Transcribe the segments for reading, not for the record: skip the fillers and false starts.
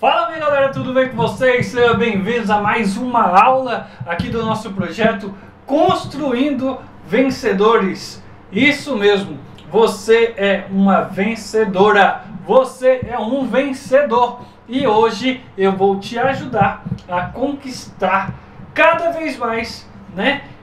Fala minha galera, tudo bem com vocês? Sejam bem-vindos a mais uma aula aqui do nosso projeto Construindo Vencedores. Isso mesmo, você é uma vencedora, você é um vencedor. E hoje eu vou te ajudar a conquistar cada vez mais,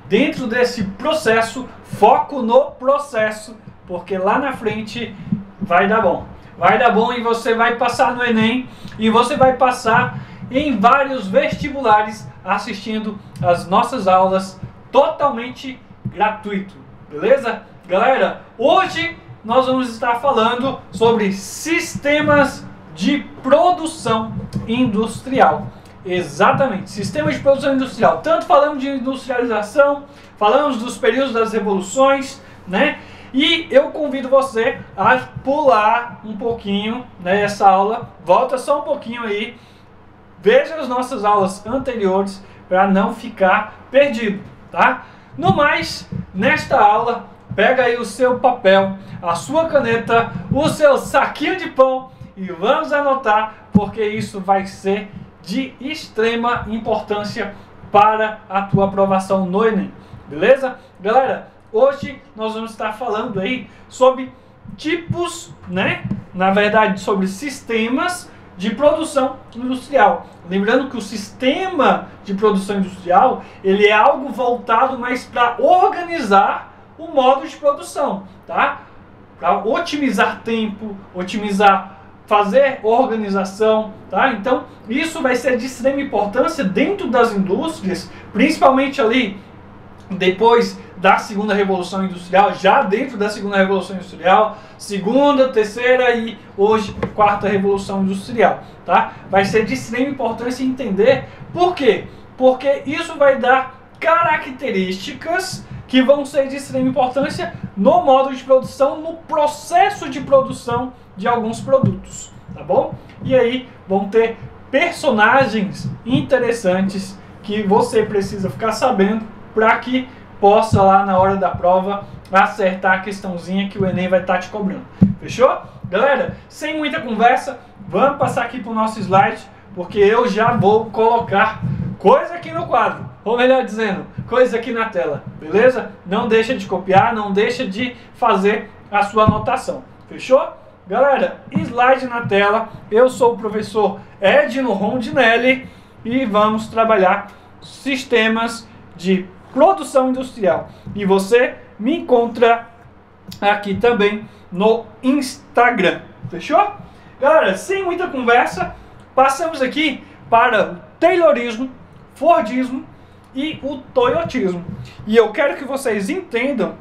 dentro desse processo, foco no processo, porque lá na frente vai dar bom. Vai dar bom e você vai passar no Enem e você vai passar em vários vestibulares assistindo as nossas aulas totalmente gratuito, beleza? Galera, hoje nós vamos estar falando sobre sistemas de produção industrial. Exatamente, sistemas de produção industrial. Tanto falamos de industrialização, falamos dos períodos das revoluções, E eu convido você a pular um pouquinho essa aula, volta só um pouquinho aí, veja as nossas aulas anteriores para não ficar perdido, tá? No mais, nesta aula, pega aí o seu papel, a sua caneta, o seu saquinho de pão e vamos anotar, porque isso vai ser de extrema importância para a tua aprovação no Enem, beleza? Galera, hoje nós vamos estar falando aí sobre tipos, na verdade sobre sistemas de produção industrial. Lembrando que o sistema de produção industrial, ele é algo voltado mais para organizar o modo de produção, tá? Para otimizar tempo, fazer organização, tá? Então, isso vai ser de extrema importância dentro das indústrias, principalmente ali depois da segunda revolução industrial, já dentro da segunda revolução industrial, segunda, terceira e hoje quarta revolução industrial, tá? Vai ser de extrema importância entender por quê? Porque isso vai dar características que vão ser de extrema importância no modo de produção, no processo de produção de alguns produtos, tá bom? E aí vão ter personagens interessantes que você precisa ficar sabendo para que possa lá na hora da prova acertar a questãozinha que o Enem vai estar te cobrando. Fechou? Galera, sem muita conversa, vamos passar aqui para o nosso slide, porque eu já vou colocar coisa aqui no quadro, ou melhor dizendo, coisa aqui na tela, beleza? Não deixa de copiar, não deixa de fazer a sua anotação. Fechou? Galera, slide na tela, eu sou o professor Edno Rondinelli e vamos trabalhar sistemas de produção industrial. E você me encontra aqui também no Instagram. Fechou? Galera, sem muita conversa, passamos aqui para o Taylorismo, Fordismo e o Toyotismo. E eu quero que vocês entendam,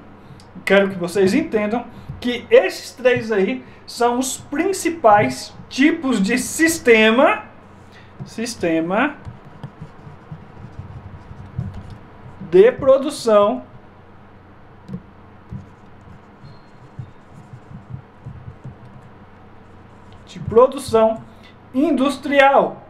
que esses três aí são os principais tipos de sistema de produção industrial.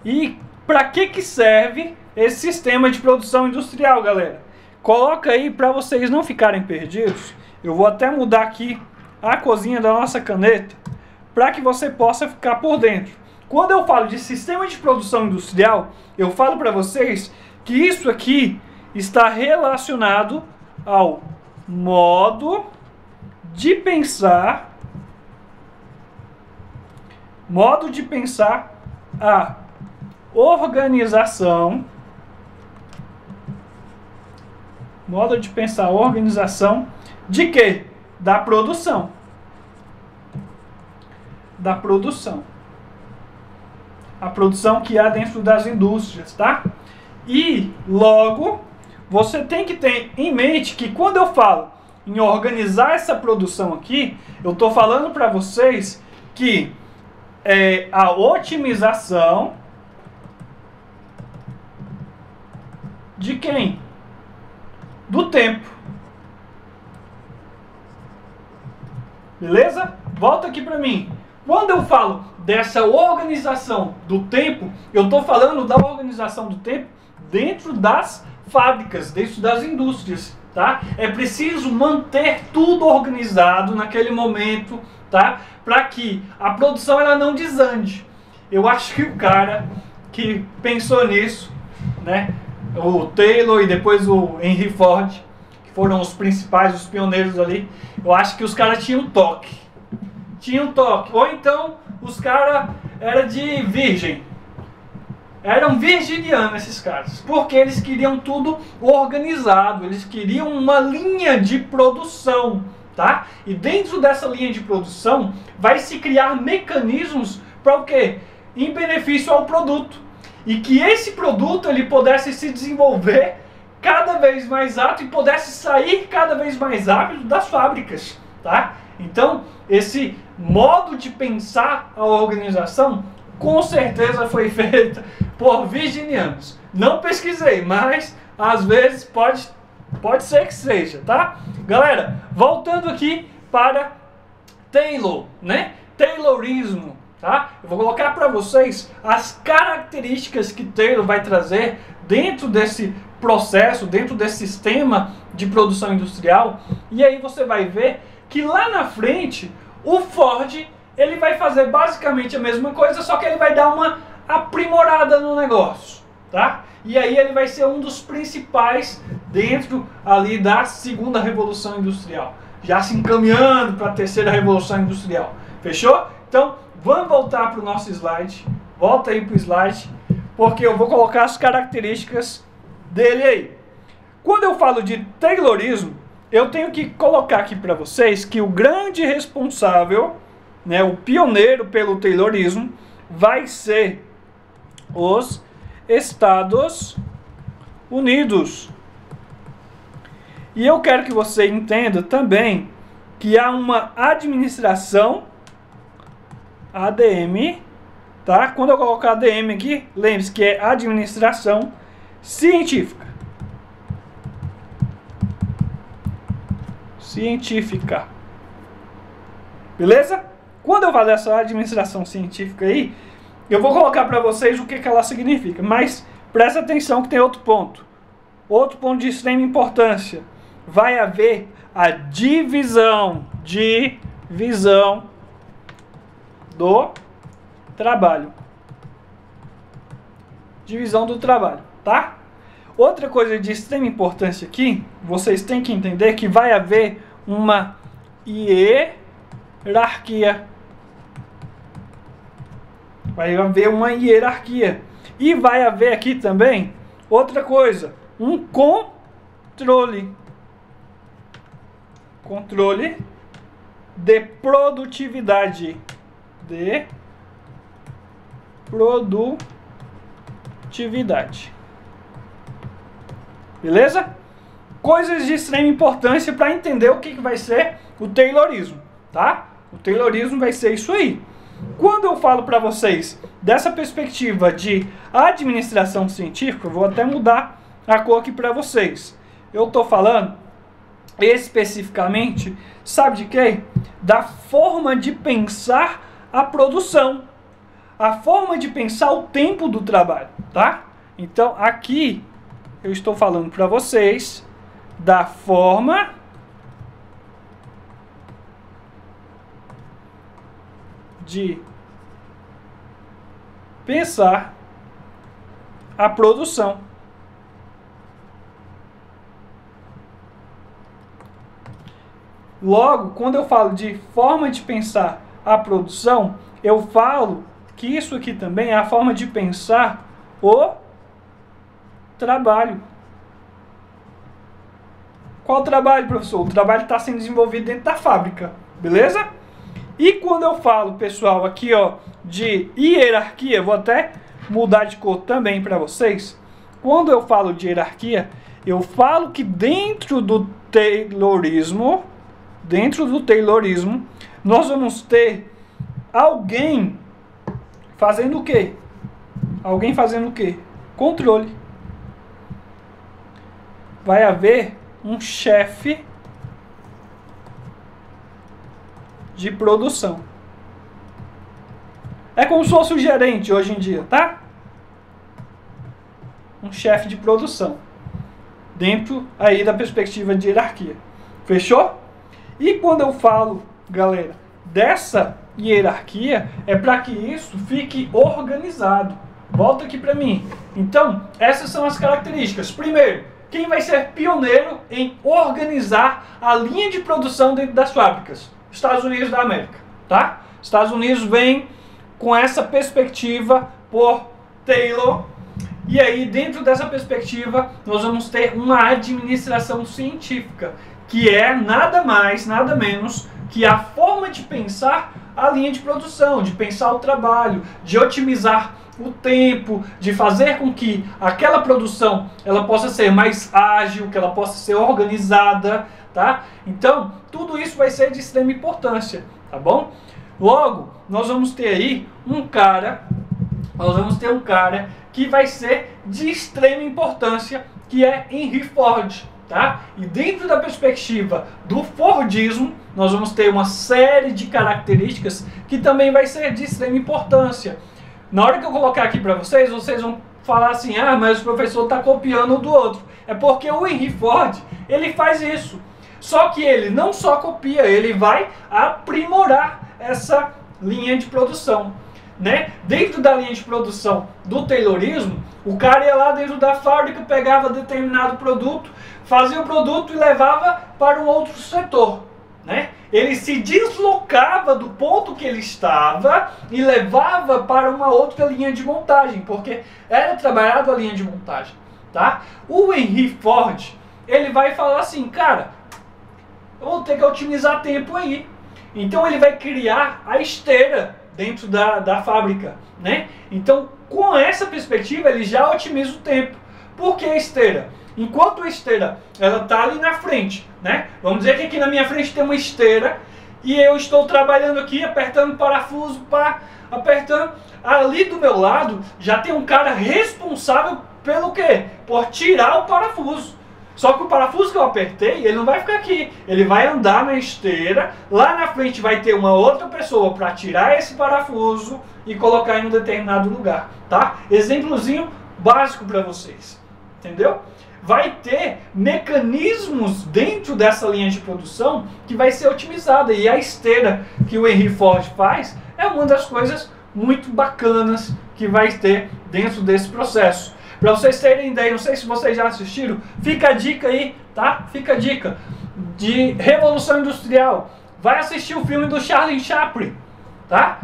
E para que serve esse sistema de produção industrial, galera? Coloca aí para vocês não ficarem perdidos. Eu vou até mudar aqui a corzinha da nossa caneta para que você possa ficar por dentro. Quando eu falo de sistema de produção industrial, eu falo para vocês que isso aqui está relacionado ao modo de pensar, a organização, de quê? Da produção. A produção que há dentro das indústrias, tá? E logo você tem que ter em mente que quando eu falo em organizar essa produção aqui, eu estou falando para vocês que é a otimização de quem? Do tempo. Beleza? Volta aqui para mim. Quando eu falo dessa organização do tempo, eu estou falando da organização do tempo dentro das fábricas, dentro das indústrias, tá? É preciso manter tudo organizado naquele momento, tá? Para que a produção ela não desande. Eu acho que o cara que pensou nisso, né? O Taylor e depois o Henry Ford, que foram os principais, os pioneiros ali, eu acho que os caras tinham toque. Tinham toque. Ou então os caras eram de virgem. Eram virginianos esses caras, porque eles queriam tudo organizado, eles queriam uma linha de produção, tá? E dentro dessa linha de produção vai se criar mecanismos para o quê? Em benefício ao produto. E que esse produto ele pudesse se desenvolver cada vez mais rápido e pudesse sair cada vez mais rápido das fábricas, tá? Então, esse modo de pensar a organização com certeza foi feita por virginianos. Não pesquisei, mas às vezes pode ser que seja, tá? Galera, voltando aqui para Taylor, né? Taylorismo, tá? Eu vou colocar para vocês as características que Taylor vai trazer dentro desse processo, dentro desse sistema de produção industrial. E aí você vai ver que lá na frente o Ford ele vai fazer basicamente a mesma coisa, só que ele vai dar uma aprimorada no negócio, tá? E aí ele vai ser um dos principais dentro ali da segunda revolução industrial, já se encaminhando para a terceira revolução industrial. Fechou? Então vamos voltar para o nosso slide. Volta aí para o slide, porque eu vou colocar as características dele aí. Quando eu falo de Taylorismo, eu tenho que colocar aqui para vocês que o grande responsável, né, o pioneiro pelo Taylorismo, vai ser os Estados Unidos. E eu quero que você entenda também que há uma administração, ADM, tá? Quando eu colocar ADM aqui, lembre-se que é administração científica. Beleza? Quando eu falar dessa administração científica aí, eu vou colocar para vocês o que ela significa. Mas presta atenção que tem outro ponto. Outro ponto de extrema importância. Vai haver a divisão do trabalho. Divisão do trabalho, tá? Outra coisa de extrema importância aqui, vocês têm que entender que vai haver uma hierarquia. Vai haver uma hierarquia. E vai haver aqui também outra coisa, um controle. Controle de produtividade. Beleza? Coisas de extrema importância para entender o que vai ser o Taylorismo, tá? O Taylorismo vai ser isso aí. Quando eu falo para vocês dessa perspectiva de administração científica, eu vou até mudar a cor aqui para vocês. Eu estou falando especificamente, sabe de quê? Da forma de pensar a produção, a forma de pensar o tempo do trabalho, tá? Então aqui eu estou falando para vocês da forma de pensar a produção. Logo, quando eu falo de forma de pensar a produção, eu falo que isso aqui também é a forma de pensar o trabalho. Qual trabalho, professor? O trabalho está sendo desenvolvido dentro da fábrica, beleza? E quando eu falo, pessoal, aqui ó, de hierarquia, vou até mudar de cor também para vocês. Quando eu falo de hierarquia, eu falo que dentro do Taylorismo, nós vamos ter alguém fazendo o quê? Alguém fazendo o quê? Controle. Vai haver um chefe de produção. É como se fosse o gerente hoje em dia, tá? Um chefe de produção. dentro aí da perspectiva de hierarquia. Fechou? E quando eu falo, galera, dessa hierarquia, é para que isso fique organizado. Volta aqui para mim. Então, essas são as características. Primeiro, quem vai ser pioneiro em organizar a linha de produção dentro das fábricas? Estados Unidos da América, tá? Estados Unidos vem com essa perspectiva por Taylor. E aí, dentro dessa perspectiva, nós vamos ter uma administração científica, que é nada mais, nada menos que a forma de pensar a linha de produção, de pensar o trabalho, de otimizar o tempo, de fazer com que aquela produção ela possa ser mais ágil, que ela possa ser organizada, tá? Então, tudo isso vai ser de extrema importância, tá bom? Logo, nós vamos ter aí um cara que vai ser de extrema importância, que é Henry Ford, tá? E dentro da perspectiva do Fordismo, nós vamos ter uma série de características que também vai ser de extrema importância. Na hora que eu colocar aqui para vocês vão falar assim, ah, mas o professor está copiando do outro. É porque o Henry Ford, ele faz isso. Só que ele não só copia, ele vai aprimorar essa linha de produção, né? Dentro da linha de produção do Taylorismo, o cara ia lá dentro da fábrica, pegava determinado produto, fazia o produto e levava para um outro setor, né? Ele se deslocava do ponto que ele estava e levava para uma outra linha de montagem, porque era trabalhado a linha de montagem, tá? O Henry Ford, ele vai falar assim, cara, eu vou ter que otimizar tempo aí. Então ele vai criar a esteira dentro da fábrica, né? Então, com essa perspectiva, ele já otimiza o tempo. Por que a esteira? Enquanto a esteira ela está ali na frente, né? Vamos dizer que aqui na minha frente tem uma esteira e eu estou trabalhando aqui, apertando o parafuso, apertando. Ali do meu lado já tem um cara responsável pelo quê? Por tirar o parafuso. Só que o parafuso que eu apertei, ele não vai ficar aqui. Ele vai andar na esteira. Lá na frente vai ter uma outra pessoa para tirar esse parafuso e colocar em um determinado lugar, tá? Exemplozinho básico para vocês. Entendeu? Vai ter mecanismos dentro dessa linha de produção que vai ser otimizada. E a esteira que o Henry Ford faz é uma das coisas muito bacanas que vai ter dentro desse processo. Para vocês terem ideia, não sei se vocês já assistiram, fica a dica aí, tá? Fica a dica de Revolução Industrial. Vai assistir o filme do Charlie Chaplin, tá?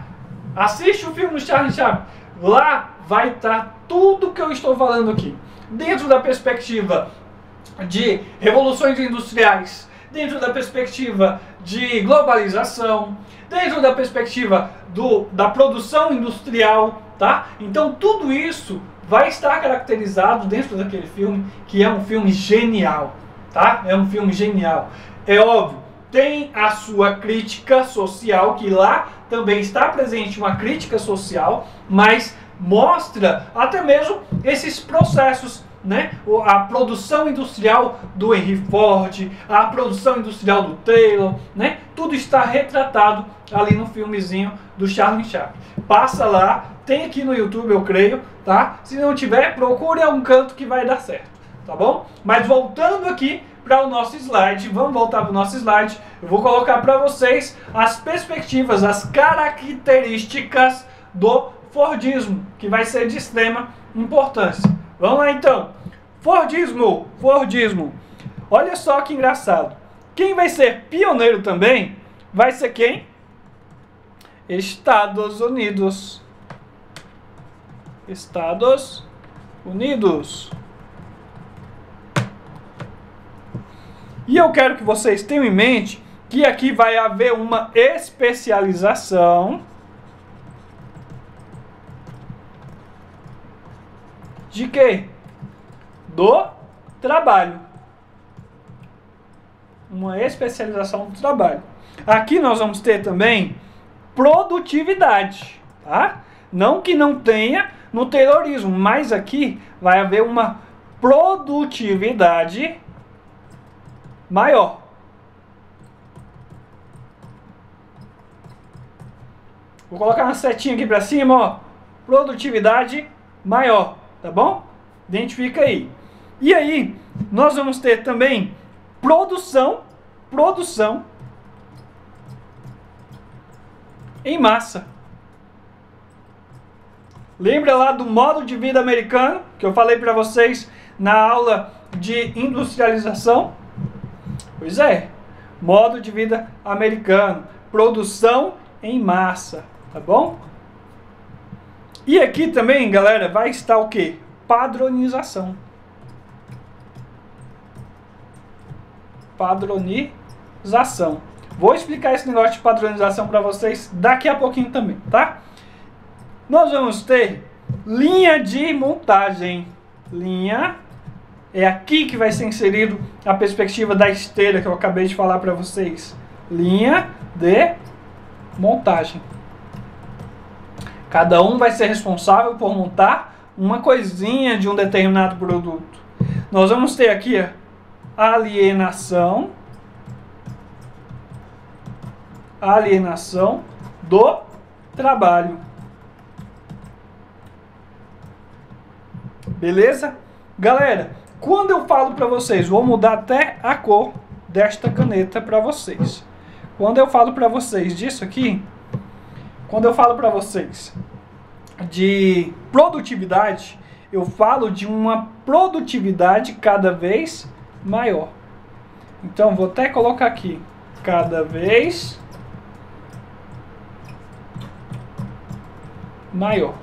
Assiste o filme do Charlie Chaplin. Lá vai estar tudo que eu estou falando aqui. Dentro da perspectiva de revoluções industriais, dentro da perspectiva de globalização, dentro da perspectiva da produção industrial, tá? Então tudo isso vai estar caracterizado dentro daquele filme, que é um filme genial, tá? É um filme genial. É óbvio, tem a sua crítica social, que lá também está presente uma crítica social, mas mostra até mesmo esses processos, né? A produção industrial do Henry Ford, a produção industrial do Taylor, né? Tudo está retratado ali no filmezinho do Charlie Chaplin. Passa lá, tem aqui no YouTube, eu creio, tá? Se não tiver, procure um canto que vai dar certo, tá bom? Mas voltando aqui para o nosso slide, vamos voltar para o nosso slide, eu vou colocar para vocês as perspectivas, as características do Fordismo, que vai ser de extrema importância. Vamos lá então. Fordismo. Olha só que engraçado. Quem vai ser pioneiro também vai ser quem? Estados Unidos. Estados Unidos. E eu quero que vocês tenham em mente que aqui vai haver uma especialização de quê? Do trabalho. Uma especialização do trabalho. Aqui nós vamos ter também produtividade, tá? Não que não tenha no Taylorismo, mas aqui vai haver uma produtividade maior. Vou colocar uma setinha aqui para cima, ó. Produtividade maior, tá bom? Identifica aí. E aí, Nós vamos ter também produção em massa. Lembra lá do modo de vida americano que eu falei para vocês na aula de industrialização? Pois é, modo de vida americano, produção em massa, tá bom? E aqui também, galera, vai estar o quê? Padronização. Padronização. Vou explicar esse negócio de padronização para vocês daqui a pouquinho também, tá? Nós vamos ter linha de montagem. Linha, é aqui que vai ser inserido a perspectiva da esteira que eu acabei de falar para vocês. Linha de montagem. Cada um vai ser responsável por montar uma coisinha de um determinado produto. Nós vamos ter aqui alienação do trabalho. Beleza? Galera, quando eu falo para vocês, vou mudar até a cor desta caneta para vocês. Quando eu falo para vocês disso aqui, quando eu falo para vocês de produtividade, eu falo de uma produtividade cada vez maior. Então, vou até colocar aqui, cada vez maior.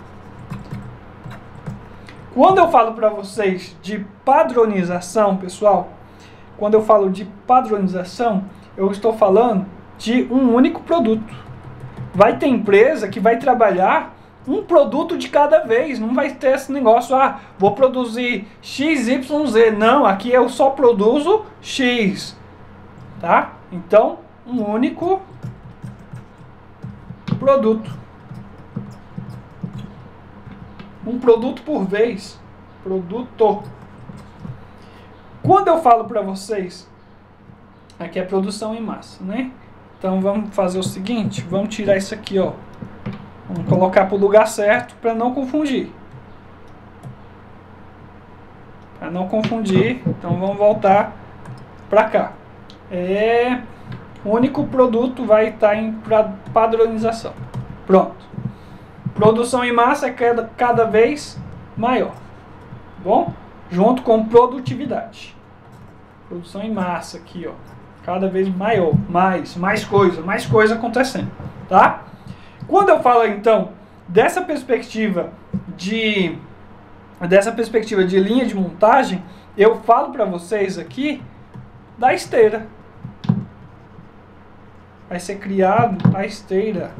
Quando eu falo para vocês de padronização, pessoal, quando eu falo de padronização, eu estou falando de um único produto. Vai ter empresa que vai trabalhar um produto de cada vez, não vai ter esse negócio, vou produzir XYZ. Não, aqui eu só produzo X, tá? Então, um único produto. Um produto por vez. Produto. Quando eu falo para vocês, aqui é produção em massa, né? Então vamos fazer o seguinte, vamos tirar isso aqui, ó. Vamos colocar para o lugar certo para não confundir. Para não confundir, então vamos voltar para cá. O único produto vai estar em padronização. Pronto. Produção em massa é cada vez maior. Bom? Junto com produtividade. Produção em massa aqui, ó. Cada vez maior. Mais coisa acontecendo. Tá? Quando eu falo, então, dessa perspectiva de linha de montagem, eu falo para vocês aqui da esteira. Vai ser criado a esteira.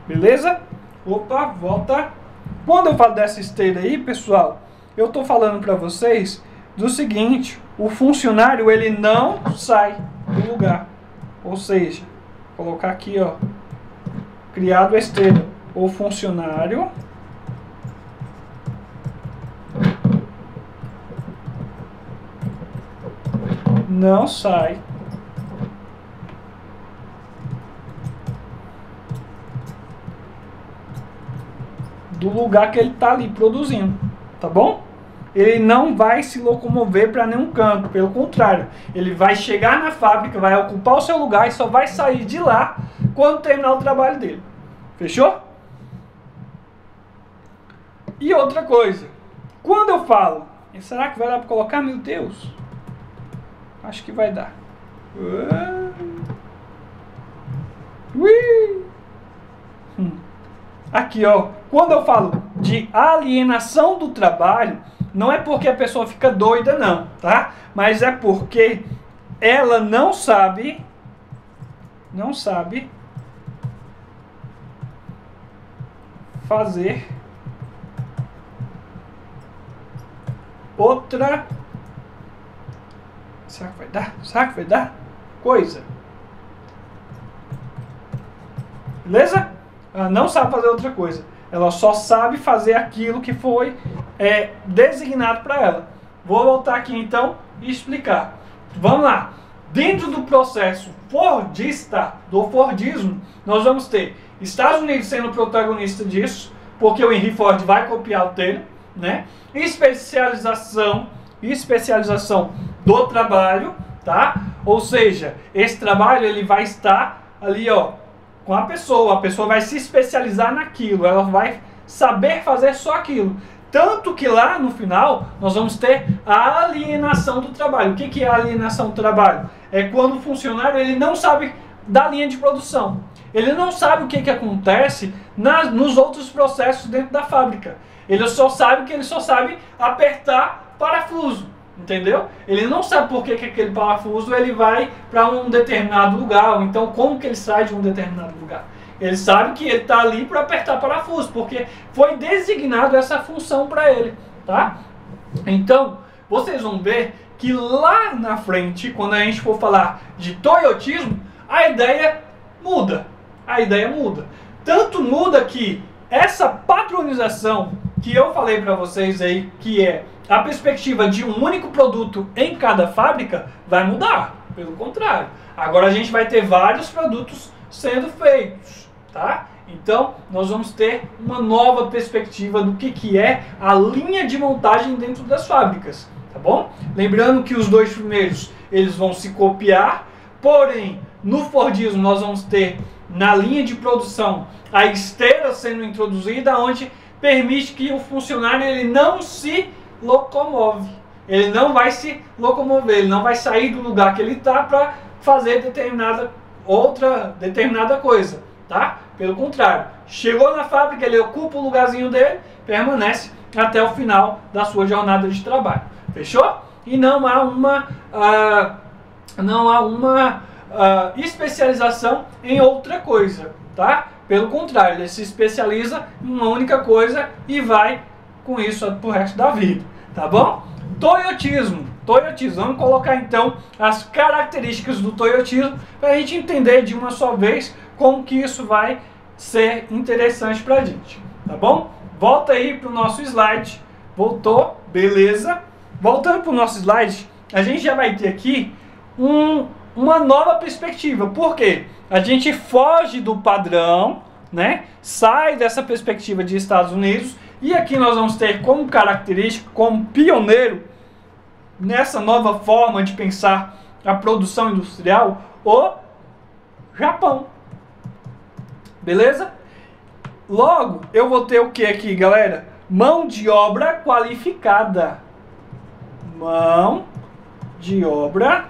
Beleza? Opa, volta. Quando eu falo dessa esteira aí, pessoal, eu estou falando para vocês do seguinte: o funcionário ele não sai do lugar. Ou seja, vou colocar aqui, ó, criado a esteira. O funcionário não sai do lugar que ele está ali produzindo, tá bom? Ele não vai se locomover para nenhum canto, pelo contrário, ele vai chegar na fábrica, vai ocupar o seu lugar e só vai sair de lá quando terminar o trabalho dele. Fechou? E outra coisa, quando eu falo, será que vai dar para colocar? Meu Deus, acho que vai dar. Aqui, ó, quando eu falo de alienação do trabalho, não é porque a pessoa fica doida, não, tá? Mas é porque ela não sabe fazer outra. Será que vai dar? Será que vai dar? Coisa. Beleza? Ela não sabe fazer outra coisa. Ela só sabe fazer aquilo que foi designado para ela. Vou voltar aqui então e explicar. Vamos lá. Dentro do processo fordista, do Fordismo, nós vamos ter Estados Unidos sendo protagonista disso, porque o Henry Ford vai copiar o dele, né? Especialização do trabalho, tá? Ou seja, esse trabalho ele vai estar ali, ó, com a pessoa vai se especializar naquilo, ela vai saber fazer só aquilo. Tanto que lá no final nós vamos ter a alienação do trabalho. O que é a alienação do trabalho? É quando o funcionário ele não sabe da linha de produção. Ele não sabe o que acontece nos outros processos dentro da fábrica. Ele só sabe apertar parafuso, entendeu? Ele não sabe por que aquele parafuso ele vai para um determinado lugar, ou então como que ele sai de um determinado lugar. Ele sabe que ele está ali para apertar parafuso, porque foi designado essa função para ele, tá? Então, vocês vão ver que lá na frente, quando a gente for falar de toyotismo, a ideia muda. A ideia muda. Tanto muda que essa padronização que eu falei para vocês aí, que é a perspectiva de um único produto em cada fábrica, vai mudar. Pelo contrário. Agora a gente vai ter vários produtos sendo feitos, tá? Então, nós vamos ter uma nova perspectiva do que é a linha de montagem dentro das fábricas, tá bom? Lembrando que os dois primeiros, eles vão se copiar, porém, no Fordismo nós vamos ter na linha de produção a esteira sendo introduzida, onde permite que o funcionário ele não se locomove. Ele não vai se locomover, ele não vai sair do lugar que ele está para fazer determinada coisa, tá? Pelo contrário, chegou na fábrica, ele ocupa o lugarzinho dele, permanece até o final da sua jornada de trabalho. Fechou? E não há uma especialização em outra coisa, tá? Pelo contrário, ele se especializa em uma única coisa e vai com isso pro resto da vida, tá bom? Toyotismo. Vamos colocar então as características do toyotismo para a gente entender de uma só vez como que isso vai ser interessante para a gente, tá bom? Volta aí para o nosso slide. Voltou, beleza? Voltando para o nosso slide, a gente já vai ter aqui uma nova perspectiva. Por quê? A gente foge do padrão, né? Sai dessa perspectiva de Estados Unidos e aqui nós vamos ter como característica, como pioneiro nessa nova forma de pensar a produção industrial, o Japão. Beleza? Logo, eu vou ter o que aqui, galera? Mão de obra qualificada. Mão de obra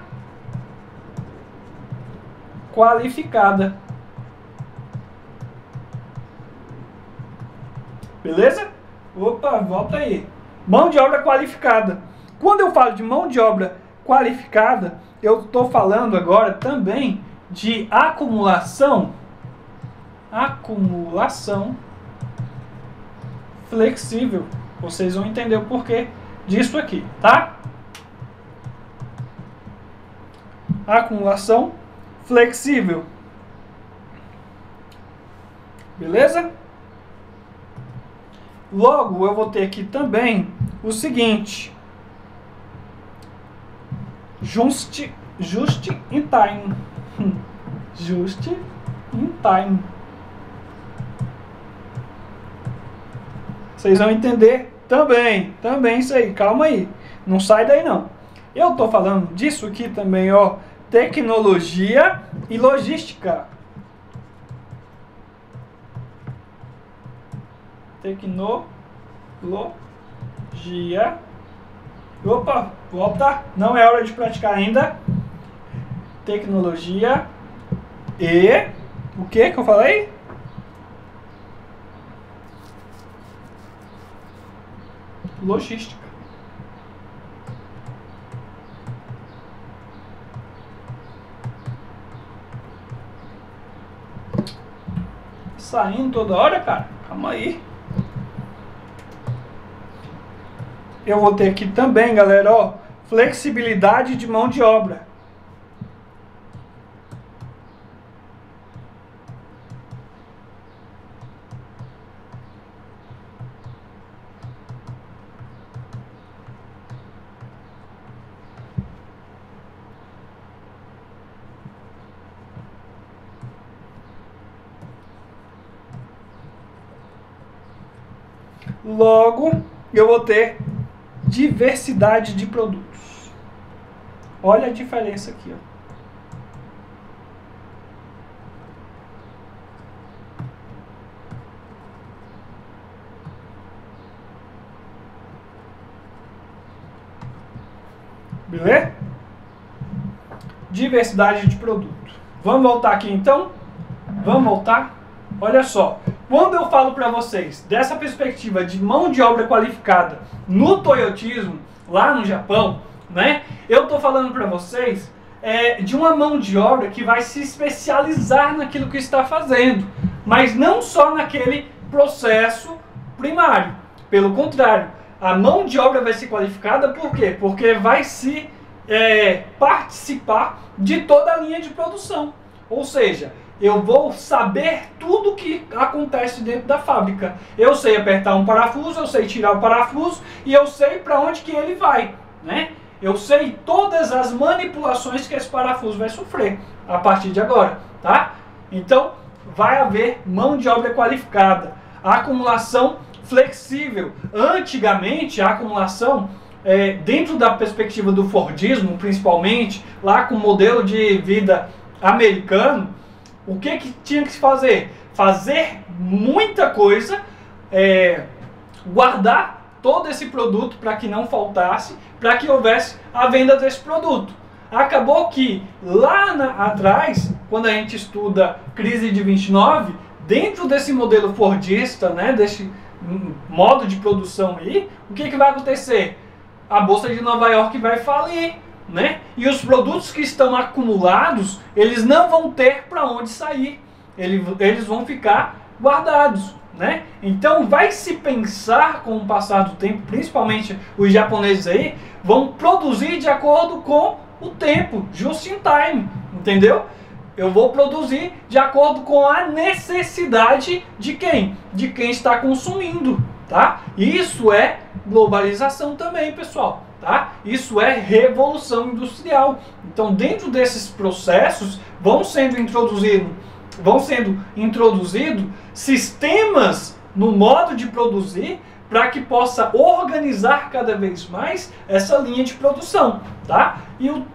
qualificada. Beleza? Opa, volta aí. Mão de obra qualificada. Quando eu falo de mão de obra qualificada, eu estou falando agora também de acumulação flexível. Vocês vão entender o porquê disso aqui, tá? Acumulação flexível. Beleza? Logo, eu vou ter aqui também o seguinte: just in time. Just in time. Vocês vão entender também isso aí. Calma aí, não sai daí não. Eu tô falando disso aqui também, ó, tecnologia e logística. Tecnologia. Opa, volta. Não é hora de praticar ainda. Tecnologia e o que eu falei? Logística. Saindo toda hora, cara. Calma aí. Eu vou ter aqui também, galera, ó, flexibilidade de mão de obra. logo eu vou ter diversidade de produtos. Olha a diferença aqui, ó. Beleza? Diversidade de produto. Vamos voltar aqui então? Vamos voltar? Olha só. Quando eu falo para vocês dessa perspectiva de mão de obra qualificada no toyotismo, lá no Japão, né? Eu estou falando para vocês de uma mão de obra que vai se especializar naquilo que está fazendo, mas não só naquele processo primário. Pelo contrário, a mão de obra vai ser qualificada por quê? Porque vai se participar de toda a linha de produção. Ou seja, eu vou saber tudo que acontece dentro da fábrica. Eu sei apertar um parafuso, eu sei tirar o parafuso e eu sei para onde que ele vai, né? Eu sei todas as manipulações que esse parafuso vai sofrer a partir de agora, tá? Então, vai haver mão de obra qualificada. A acumulação flexível. Antigamente, a acumulação, dentro da perspectiva do Fordismo, principalmente, lá com o modelo de vida americano, o que tinha que se fazer? Fazer muita coisa, guardar todo esse produto para que não faltasse, para que houvesse a venda desse produto. Acabou que lá atrás, quando a gente estuda crise de 29, dentro desse modelo fordista, né, desse modo de produção aí, o que vai acontecer? A Bolsa de Nova York vai falir, né? E os produtos que estão acumulados, eles não vão ter para onde sair. Eles vão ficar guardados, né? Então vai se pensar com o passar do tempo, principalmente os japoneses aí, vão produzir de acordo com o tempo, just in time, entendeu? Eu vou produzir de acordo com a necessidade de quem? De quem está consumindo, tá? Isso é globalização também, pessoal, tá? Isso é revolução industrial. Então, dentro desses processos, vão sendo introduzidos sistemas no modo de produzir para que possa organizar cada vez mais essa linha de produção, tá? E o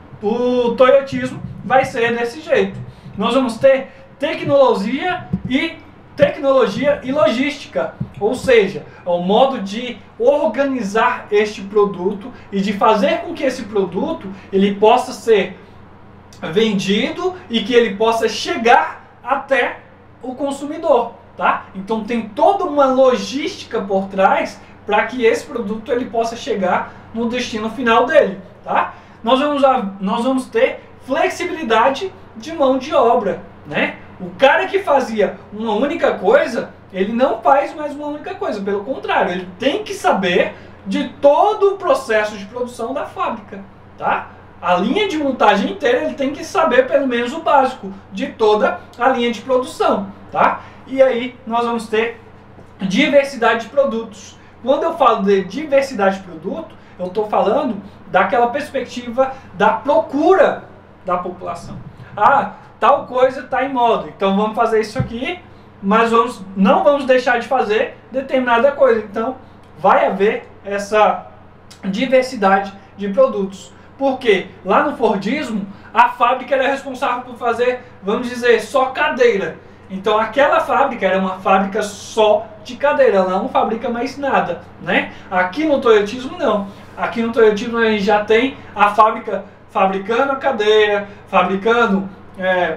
toyotismo vai ser desse jeito. Nós vamos ter tecnologia e logística, ou seja, é o modo de organizar este produto e de fazer com que esse produto ele possa ser vendido e que ele possa chegar até o consumidor, tá? Então tem toda uma logística por trás para que esse produto ele possa chegar no destino final dele, tá? Nós vamos ter flexibilidade de mão de obra, né? O cara que fazia uma única coisa, ele não faz mais uma única coisa, pelo contrário, ele tem que saber de todo o processo de produção da fábrica, tá? A linha de montagem inteira, ele tem que saber pelo menos o básico de toda a linha de produção, tá? E aí nós vamos ter diversidade de produtos. Quando eu falo de diversidade de produto, eu estou falando daquela perspectiva da procura da população. Ah, tal coisa está em moda, então vamos fazer isso aqui, mas não vamos deixar de fazer determinada coisa. Então vai haver essa diversidade de produtos. Porque lá no Fordismo, a fábrica era responsável por fazer, vamos dizer, só cadeira. Então aquela fábrica era uma fábrica só de cadeira, ela não fabrica mais nada, né? Aqui no toyotismo não. Aqui no toyotismo a gente já tem a fábrica fabricando a cadeira, fabricando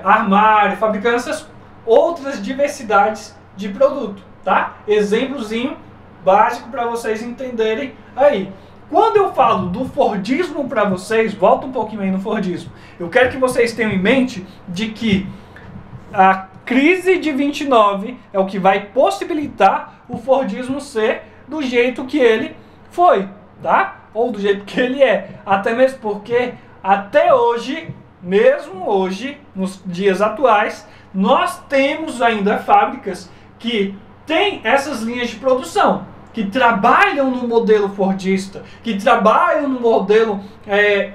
armário, fabricando essas outras diversidades de produto, tá? Exemplozinho básico para vocês entenderem aí. Quando eu falo do Fordismo para vocês, volta um pouquinho aí no Fordismo, eu quero que vocês tenham em mente de que a crise de 29 é o que vai possibilitar o Fordismo ser do jeito que ele foi, tá? Ou do jeito que ele é. Até mesmo porque, até hoje, mesmo hoje, nos dias atuais, nós temos ainda fábricas que têm essas linhas de produção, que trabalham no modelo fordista, que trabalham no modelo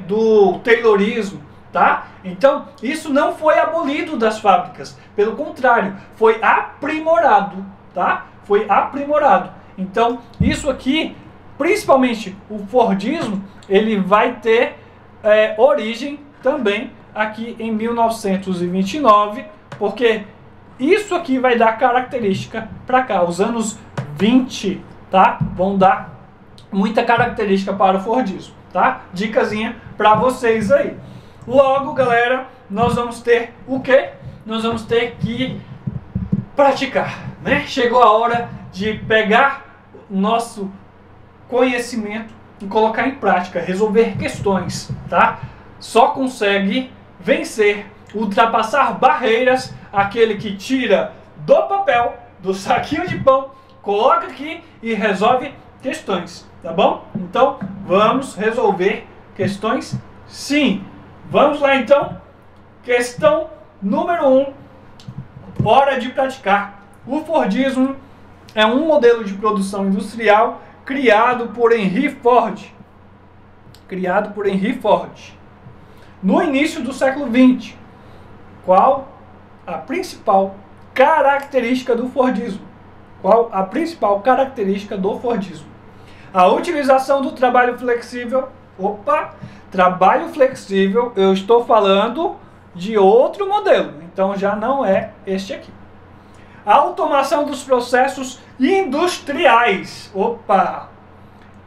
do Taylorismo, tá? Então, isso não foi abolido das fábricas, pelo contrário, foi aprimorado, tá? Foi aprimorado. Então, isso aqui, principalmente o Fordismo, ele vai ter origem também aqui em 1929, porque isso aqui vai dar característica para cá. Os anos 20, tá? Vão dar muita característica para o Fordismo, tá? Dicasinha para vocês aí. Logo, galera, nós vamos ter o quê? Nós vamos ter que praticar, né? Chegou a hora de pegar nosso conhecimento e colocar em prática, resolver questões, tá? Só consegue vencer, ultrapassar barreiras, aquele que tira do papel, do saquinho de pão, coloca aqui e resolve questões, tá bom? Então, vamos resolver questões sim. Vamos lá então. Questão número 1. Hora de praticar. O Fordismo é um modelo de produção industrial criado por Henry Ford. No início do século XX. Qual a principal característica do Fordismo? A utilização do trabalho flexível. Trabalho flexível, eu estou falando de outro modelo, então já não é este aqui. A automação dos processos industriais.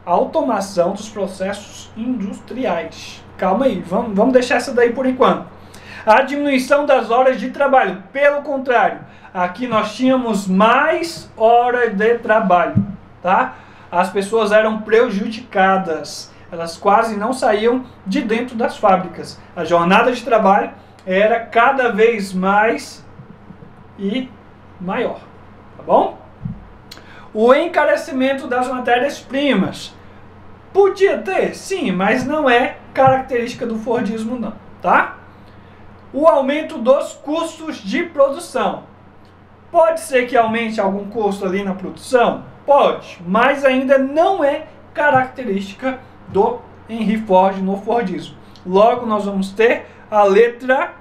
Automação dos processos industriais. Calma aí, vamos deixar essa daí por enquanto. A diminuição das horas de trabalho. Pelo contrário, aqui nós tínhamos mais horas de trabalho, tá? As pessoas eram prejudicadas. Elas quase não saíam de dentro das fábricas. A jornada de trabalho era cada vez mais e maior, tá bom? O encarecimento das matérias-primas. Podia ter, sim, mas não é característica do Fordismo não, tá? O aumento dos custos de produção. Pode ser que aumente algum custo ali na produção? Pode, mas ainda não é característica do Henry Ford no Fordismo. Logo, nós vamos ter a letra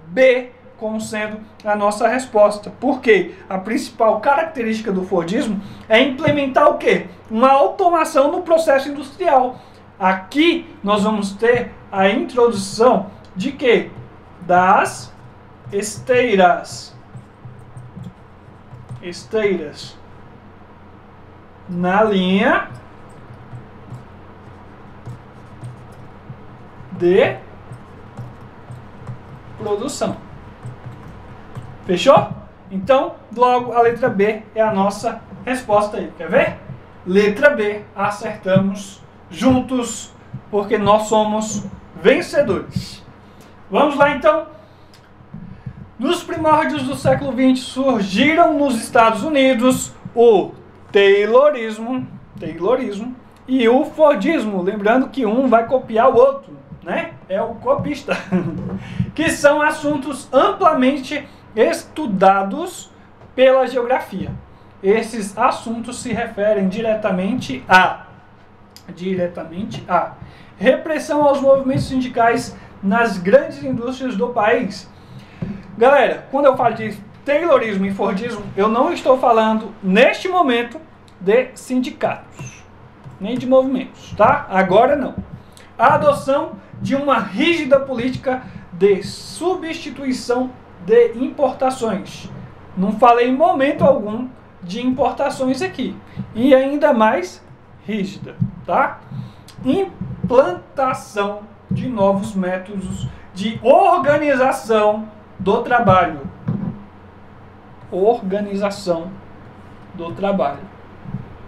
B como sendo a nossa resposta. Porque a principal característica do Fordismo é implementar o quê? Uma automação no processo industrial. Aqui nós vamos ter a introdução de quê? Das esteiras. Na linha de produção. Fechou? Então, logo a letra B é a nossa resposta aí. Quer ver? Letra B, acertamos juntos, porque nós somos vencedores. Vamos lá então. Nos primórdios do século XX surgiram nos Estados Unidos o Taylorismo e o Fordismo. Lembrando que um vai copiar o outro, né? É o copista. Que são assuntos amplamente estudados pela geografia. Esses assuntos se referem diretamente a repressão aos movimentos sindicais nas grandes indústrias do país. Galera, quando eu falo de Taylorismo e Fordismo, eu não estou falando neste momento de sindicatos, nem de movimentos, tá? Agora não. A adoção de uma rígida política de substituição de importações. Não falei em momento algum de importações aqui. E ainda mais rígida, tá? Implantação de novos métodos de organização do trabalho. Organização do trabalho,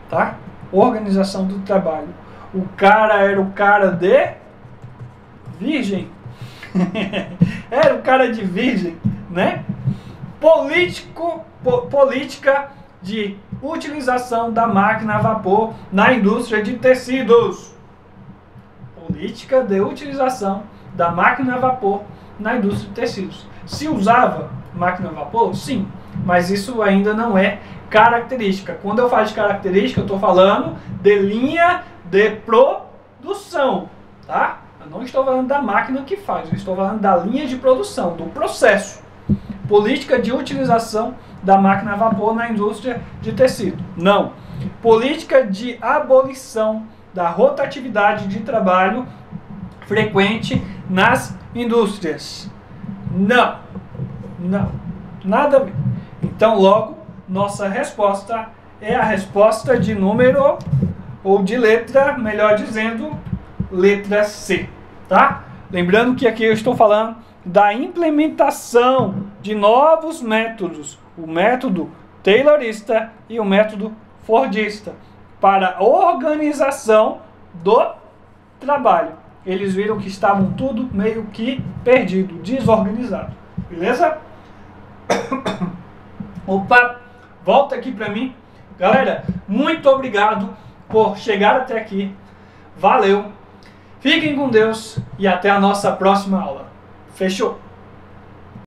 tá? Organização do trabalho. O cara era o cara de virgem. Era o cara de virgem, né? Política de utilização da máquina a vapor na indústria de tecidos. Política de utilização da máquina a vapor na indústria de tecidos. Se usava máquina a vapor? Sim, mas isso ainda não é característica. Quando eu falo de característica, eu estou falando de linha de produção, tá? Eu não estou falando da máquina que faz, eu estou falando da linha de produção, do processo. Política de utilização da máquina a vapor na indústria de tecido. Não. política de abolição da rotatividade de trabalho frequente nas indústrias. Não, nada a ver. Então, logo, nossa resposta é a resposta de número, ou de letra, melhor dizendo, letra C, tá? Lembrando que aqui eu estou falando da implementação de novos métodos, o método taylorista e o método fordista, para a organização do trabalho. Eles viram que estavam tudo meio que perdido, desorganizado. Beleza? Opa, volta aqui para mim. Galera, muito obrigado por chegar até aqui. Valeu. Fiquem com Deus e até a nossa próxima aula. Fechou?